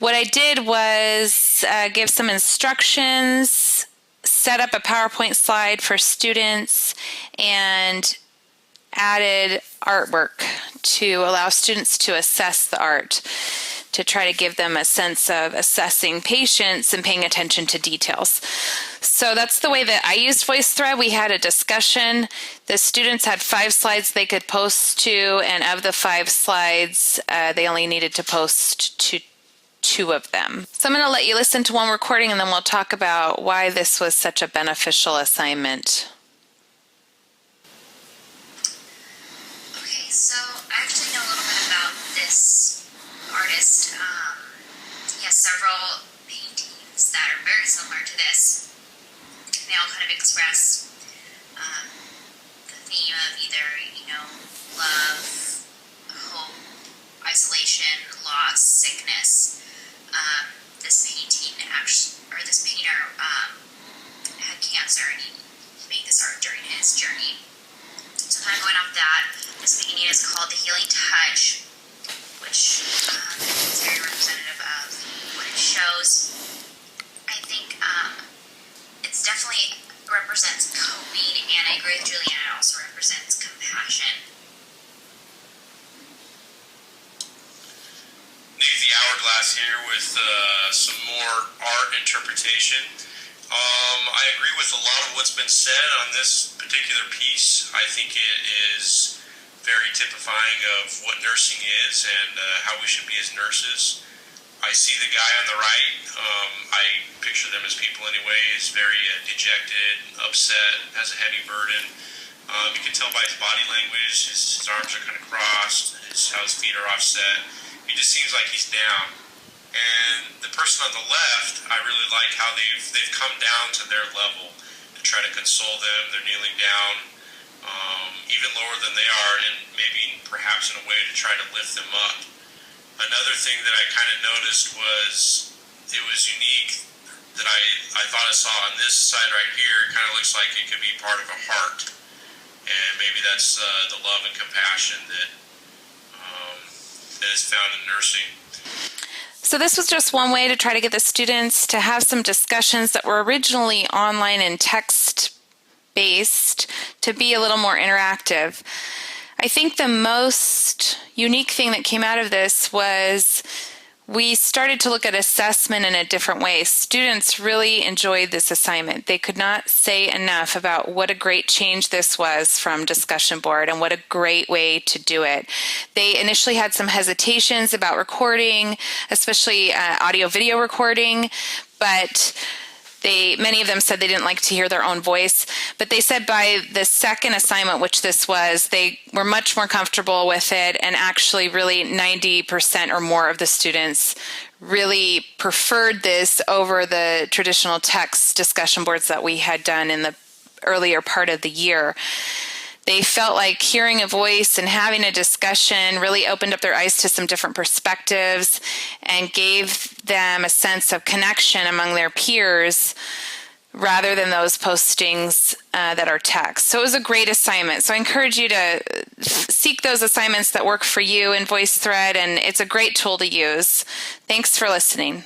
What I did was give some instructions, set up a PowerPoint slide for students, and added artwork to allow students to assess the art, to try to give them a sense of assessing patients and paying attention to details. So that's the way that I used Voicethread. We had a discussion. The students had 5 slides they could post to, and of the 5 slides, they only needed to post to 2 of them. So I'm going to let you listen to one recording, and then we'll talk about why this was such a beneficial assignment. Okay, so I actually know a little bit about this artist. He has several paintings that are very similar to this. They all kind of express the theme of either, love, hope, isolation, loss, sickness. This painter had cancer, and he made this art during his journey. So kind of going off that, this painting is called The Healing Touch, which is very representative of what it shows. I think it definitely represents coping, and I agree with Julianne, it also represents compassion. The hourglass here with some more art interpretation. I agree with a lot of what's been said on this particular piece. I think it is very typifying of what nursing is and how we should be as nurses. I see the guy on the right. I picture them as people anyway. He's very dejected, upset, has a heavy burden. You can tell by his body language. His arms are kind of crossed. How his feet are offset. He just seems like he's down. And the person on the left, I really like how they've come down to their level to try to console them. They're kneeling down, even lower than they are, and maybe perhaps in a way to try to lift them up. Another thing that I kind of noticed was it was unique that I thought I saw on this side right here. It kind of looks like it could be part of a heart, and maybe that's the love and compassion that is found in nursing. So this was just one way to try to get the students to have some discussions that were originally online and text-based to be a little more interactive. I think the most unique thing that came out of this was we started to look at assessment in a different way. Students really enjoyed this assignment. They could not say enough about what a great change this was from discussion board and what a great way to do it. They initially had some hesitations about recording, especially audio-video recording, but many of them said they didn't like to hear their own voice, but they said by the second assignment, which this was, they were much more comfortable with it, and actually really 90% or more of the students really preferred this over the traditional text discussion boards that we had done in the earlier part of the year. They felt like hearing a voice and having a discussion really opened up their eyes to some different perspectives and gave them a sense of connection among their peers rather than those postings that are text. So it was a great assignment. So I encourage you to seek those assignments that work for you in Voicethread, and it's a great tool to use. Thanks for listening.